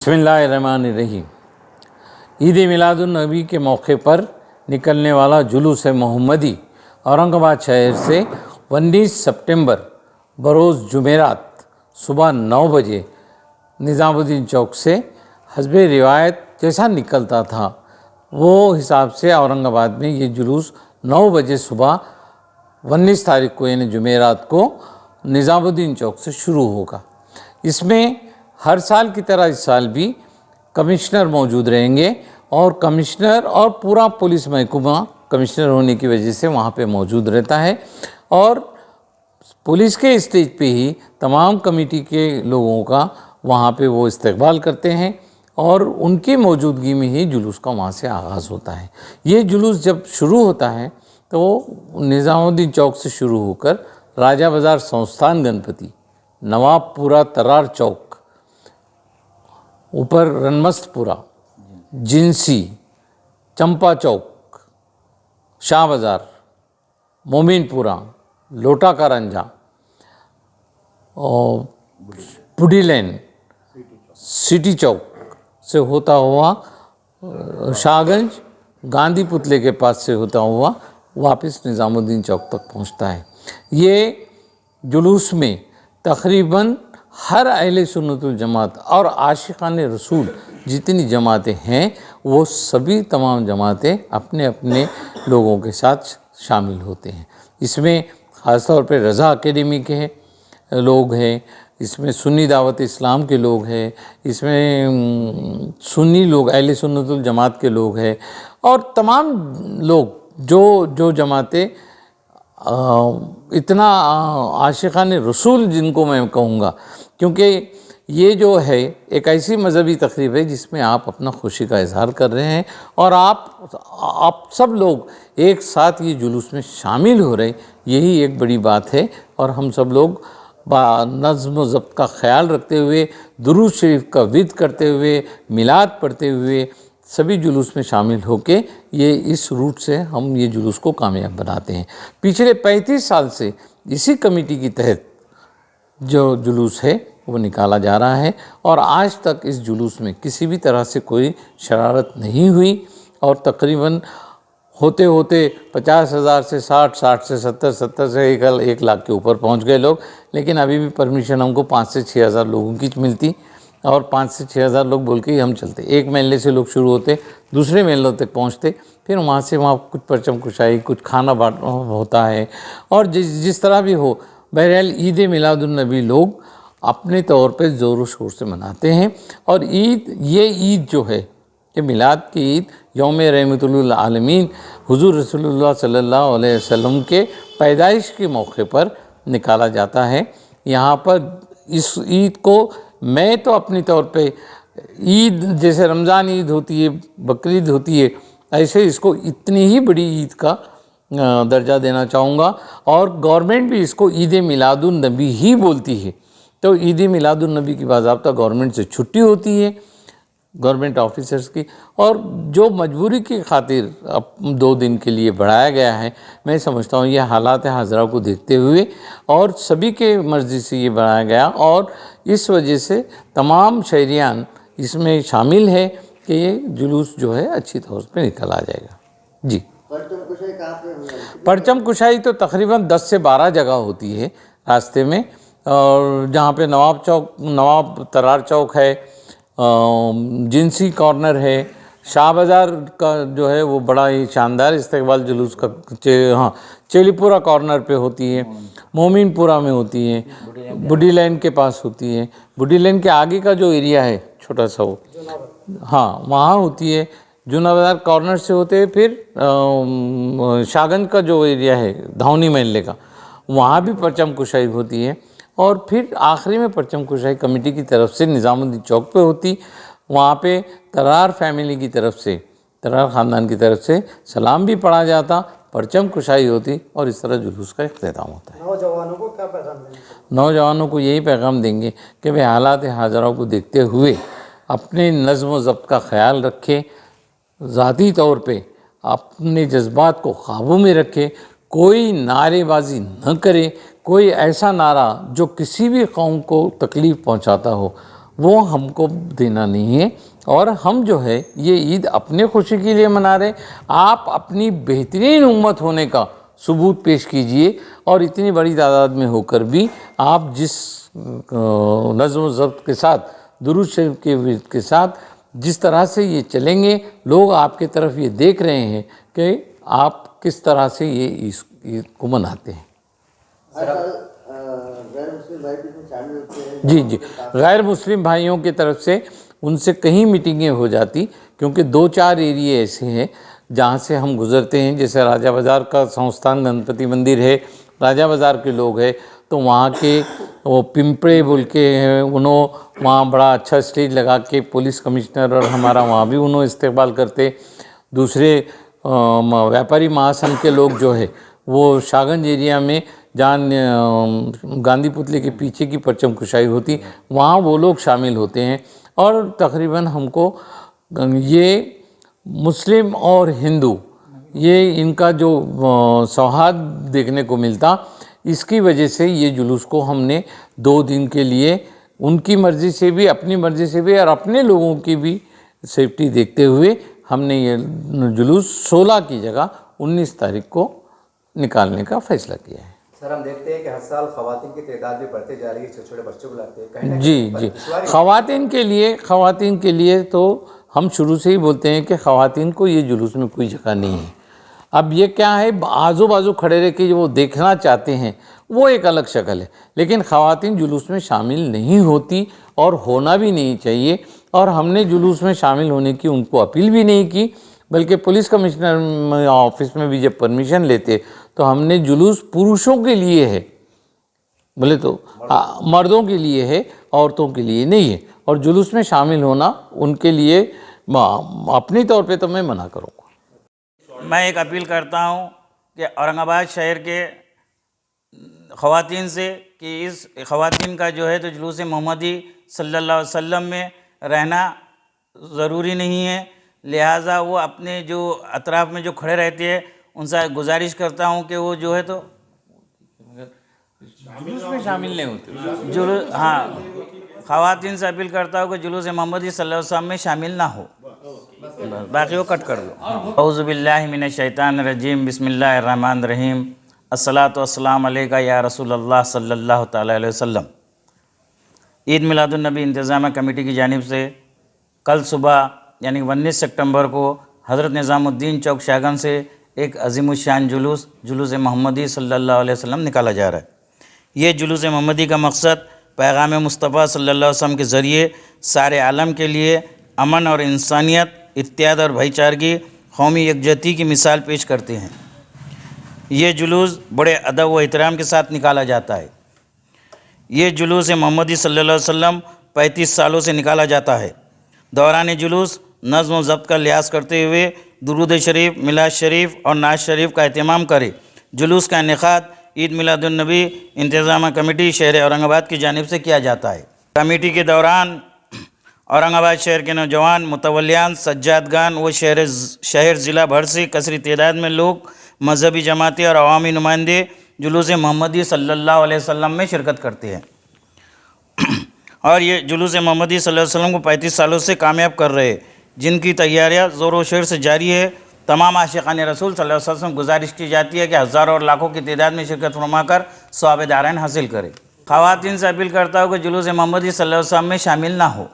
बिस्मिल्लाहिर्रहमानिर्रहीम। ईद मिलादुन्नबी के मौके पर निकलने वाला जुलूस मोहम्मदी औरंगाबाद शहर से 19 सितंबर बरोज़ जुमेरात सुबह 9 बजे निज़ामुद्दीन चौक से हस्ब रिवायत जैसा निकलता था वो हिसाब से औरंगाबाद में ये जुलूस 9 बजे सुबह 19 तारीख को यानी जुमेरात को निज़ामुद्दीन चौक से शुरू होगा। इसमें हर साल की तरह इस साल भी कमिश्नर मौजूद रहेंगे और कमिश्नर और पूरा पुलिस महकमा कमिश्नर होने की वजह से वहाँ पे मौजूद रहता है और पुलिस के स्टेज पे ही तमाम कमेटी के लोगों का वहाँ पे वो इस्तकबाल करते हैं और उनकी मौजूदगी में ही जुलूस का वहाँ से आगाज़ होता है। ये जुलूस जब शुरू होता है तो निज़ामुद्दीन चौक से शुरू होकर राजा बाज़ार संस्थान गणपति, नवाबपुरा तरार चौक, ऊपर रनमस्तपुरा, जिनसी, चंपा चौक, शाह बाज़ार, मोमिनपुरा, लोटा कारंजा और पुडी लेन, सिटी चौक से होता हुआ शाहगंज, गांधी पुतले के पास से होता हुआ वापस निज़ामुद्दीन चौक तक पहुंचता है। ये जुलूस में तकरीबन हर अहले सुन्नतुल जमात और आशिकाने रसूल जितनी जमातें हैं वो सभी तमाम जमातें अपने अपने लोगों के साथ शामिल होते हैं। इसमें ख़ास तौर पे रज़ा अकेडमी के लोग हैं, इसमें सुन्नी दावत इस्लाम के लोग हैं, इसमें सुन्नी लोग अहले सुन्नतुल जमात के लोग हैं और तमाम लोग जो जमातें इतना आशिकाने रसूल जिनको मैं कहूँगा, क्योंकि ये जो है एक ऐसी मज़हबी तकरीब है जिसमें आप अपना खुशी का इजहार कर रहे हैं और आप सब लोग एक साथ ये जुलूस में शामिल हो रहे, यही एक बड़ी बात है। और हम सब लोग नज़्म व ज़ब्त का ख्याल रखते हुए, दुरूद शरीफ का विद करते हुए, मिलाद पढ़ते हुए सभी जुलूस में शामिल होके ये इस रूट से हम ये जुलूस को कामयाब बनाते हैं। पिछले 35 साल से इसी कमेटी के तहत जो जुलूस है वो निकाला जा रहा है और आज तक इस जुलूस में किसी भी तरह से कोई शरारत नहीं हुई और तकरीबन होते होते 50,000 से 60 से 70 से 1 लाख के ऊपर पहुंच गए लोग, लेकिन अभी भी परमिशन हमको 5 से 6,000 लोगों की मिलती और 5 से 6,000 लोग बोल के ही हम चलते। एक महल्ले से लोग शुरू होते, दूसरे महल्लों तक पहुंचते, फिर वहाँ से वहाँ कुछ परचम कुशाई, कुछ खाना बांट होता है और जिस तरह भी हो, बहरहाल ईद मिलादुन्नबी लोग अपने तौर पे ज़ोर शोर से मनाते हैं। और ये ईद जो है, ये मिलाद की ईद यौम रहमतुल आलमीन हुज़ूर रसूलुल्लाह सल्लल्लाहु अलैहि वसल्लम के पैदाइश के मौके पर निकाला जाता है। यहाँ पर इस ईद को मैं तो अपनी तौर पे ईद जैसे रमज़ान ईद होती है, बकरीद होती है, ऐसे इसको इतनी ही बड़ी ईद का दर्जा देना चाहूँगा और गवर्नमेंट भी इसको ईद मिलादुन्नबी ही बोलती है। तो ईद मिलादुन्नबी की बाज़ाब्ता गवर्नमेंट से छुट्टी होती है, गवर्नमेंट ऑफिसर्स की, और जो मजबूरी की खातिर अब 2 दिन के लिए बढ़ाया गया है, मैं समझता हूँ ये हालात हाज़रा को देखते हुए और सभी के मर्ज़ी से ये बढ़ाया गया और इस वजह से तमाम शहरियान इसमें शामिल है कि ये जुलूस जो है अच्छी तौर पे निकल आ जाएगा। जी, परचम कुशाई तो तकरीबन 10 से 12 जगह होती है रास्ते में, और जहाँ पे नवाब तरार चौक है, जिनसी कॉर्नर है, शाह बाज़ार का जो है वो बड़ा ही शानदार इस्तकबाल जुलूस का चेलीपुरा कॉर्नर पे होती है, मोमिनपुरा में होती है, बुडी लेन के पास होती है, बुडी लेन के आगे का जो एरिया है छोटा सा वो वहाँ होती है, जूना बाज़ार कॉर्नर से होते हैं, फिर शाहगंज का जो एरिया है धावनी महल्ले का, वहाँ भी परचम कुशाई होती है और फिर आखिरी में परचम कुशाई कमेटी की तरफ से निज़ामुद्दीन चौक पे होती। वहाँ पे तरार फैमिली की तरफ से, तरार ख़ानदान की तरफ से सलाम भी पढ़ा जाता, परचम कुशाई होती और इस तरह जुलूस का इख्तिताम होता है। नौजवानों को क्या पैगाम देंगे? नौजवानों को यही पैगाम देंगे कि वे हालात हाज़रा को देखते हुए अपने नज़्म व ज़ब्त का ख्याल रखें, ज़ाती तौर पे अपने जज्बात को काबू में रखें, कोई नारेबाजी न करे, कोई ऐसा नारा जो किसी भी कौम को तकलीफ़ पहुंचाता हो वो हमको देना नहीं है। और हम जो है ये ईद अपने खुशी के लिए मना रहे हैं। आप अपनी बेहतरीन उम्मत होने का सबूत पेश कीजिए, और इतनी बड़ी तादाद में होकर भी आप जिस नज़्म ज़ब्त के साथ, दुरूद शरीफ के विर्द के साथ जिस तरह से ये चलेंगे, लोग आपके तरफ ये देख रहे हैं कि आप किस तरह से ये ईद को मनाते हैं। गैर मुस्लिम भाई भी इसमें शामिल होते हैं? जी जी, गैर मुस्लिम भाइयों की तरफ से उनसे कहीं मीटिंगें हो जाती, क्योंकि 2-4 एरिए ऐसे हैं जहाँ से हम गुज़रते हैं। जैसे राजा बाज़ार का संस्थान गणपति मंदिर है, राजा बाज़ार के लोग हैं, तो वहाँ के वो पिंपड़े बोल के हैं, उन्होंने वहाँ बड़ा अच्छा स्टेज लगा के पुलिस कमिश्नर और हमारा वहाँ भी उन्होंने इस्तेक़बाल करते। दूसरे व्यापारी महासंघ के लोग जो है वो शाहगंज एरिया में जहाँ गांधी पुतले के पीछे की परचम कुशाई होती, वहाँ वो लोग शामिल होते हैं। और तकरीबन हमको ये मुस्लिम और हिंदू ये इनका जो सौहार्द देखने को मिलता, इसकी वजह से ये जुलूस को हमने 2 दिन के लिए उनकी मर्ज़ी से भी, अपनी मर्ज़ी से भी और अपने लोगों की भी सेफ्टी देखते हुए हमने ये जुलूस 16 की जगह 19 तारीख को निकालने का फ़ैसला किया है। सर, हम देखते हैं कि हर साल ख़वातीन की तादाद भी बढ़ती जा रही है, छोटे छोटे बच्चों को लाते हैं कहीं ना जी कहीं जी, दुश्वारी ख़वातीन के लिए तो हम शुरू से ही बोलते हैं कि ख़वातीन को ये जुलूस में कोई जगह नहीं है। अब ये क्या है, आजू बाजू खड़े रह के जो वो देखना चाहते हैं वो एक अलग शक्ल है, लेकिन ख़वातीन जुलूस में शामिल नहीं होती और होना भी नहीं चाहिए। और हमने जुलूस में शामिल होने की उनको अपील भी नहीं की, बल्कि पुलिस कमिश्नर ऑफिस में भी जब परमिशन लेते तो हमने जुलूस पुरुषों के लिए है, बोले तो मर्दों के लिए है, औरतों के लिए नहीं है। और जुलूस में शामिल होना उनके लिए अपनी तौर पे तो मैं मना करूँगा। मैं एक अपील करता हूँ कि औरंगाबाद शहर के ख़वातीन से कि इस ख़वातीन का जो है तो जुलूस मोहम्मदी सल्लल्लाहु अलैहि वसल्लम में रहना ज़रूरी नहीं है, लिहाजा वो अपने जो अतराफ़ में जो खड़े रहते हैं उनसे गुजारिश करता हूँ कि वो जो है तो जुलूस में शामिल नहीं होते। जुलूस, हाँ, ख़वातीन से अपील करता हूँ कि जुलूस मोहम्मदी सल्लल्लाहु अलैहि वसल्लम में शामिल ना हो, बाकी वो कट कर दो। औज़ु बिल्लाहि मिनश शैतानिर रजीम, बिस्मिल्लाहिर रहमानिर रहीम, अस्सलातु वस्सलामु अलैका या रसूलल्लाह सल्लल्लाहु तआला अलैहि वसल्लम। ईद मिलादुन नबी इंतज़ाम कमेटी की जानिब से कल सुबह यानी 19 सितंबर को हज़रत निज़ामुद्दीन चौक शाहगंज से एक अज़ीमुश्शान जुलूस मोहम्मदी सल्लल्लाहु अलैहि वसल्लम निकाला जा रहा है। ये जुलूस मोहम्मदी का मकसद पैगाम मुस्तफ़ा सल्लल्लाहु अलैहि वसल्लम के ज़रिए सारे आलम के लिए अमन और इंसानियत, इत्तेहाद और भाईचारगी, कौमी यकजहती की मिसाल पेश करते हैं। ये जुलूस बड़े अदब व एहतराम के साथ निकाला जाता है। ये जुलूस मोहम्मदी सल्लल्लाहु अलैहि वसल्लम 35 सालों से निकाला जाता है। दौरान जुलूस नज़्म व ज़ब्त का लिहाज करते हुए दुरूद शरीफ, मिलाद शरीफ और नाज शरीफ का एहतमाम करें। जुलूस का इनेकाद ईद मिलादुन नबी इंतज़ाम कमेटी शहर औरंगाबाद की जानिब से किया जाता है। कमेटी के दौरान औरंगाबाद शहर के नौजवान, मुतवल्लियान, सज्जादगान व शहर ज़िला भर से कसरी तादाद में लोग, मजहबी जमातें और अवामी नुमाइंदे जुलूस मोहम्मदी सल्लल्लाहु अलैहि वसल्लम में शिरकत करते हैं और ये जुलूस मोहम्मदी सल्लल्लाहु अलैहि वसल्लम को 35 सालों से कामयाब कर रहे हैं, जिनकी तैयारियां ज़ोर व शोर से जारी है। तमाम आशिक़ान रसूल सल्लल्लाहु अलैहि वसल्लम गुजारिश की जाती है कि हज़ारों और लाखों की तादाद में शिरकत फरमाकर सवाब दारैन हासिल करें। ख़वातीन से अपील करता हूँ कि जुलूस मोहम्मदी सल्लल्लाहु अलैहि वसल्लम में शामिल ना हो।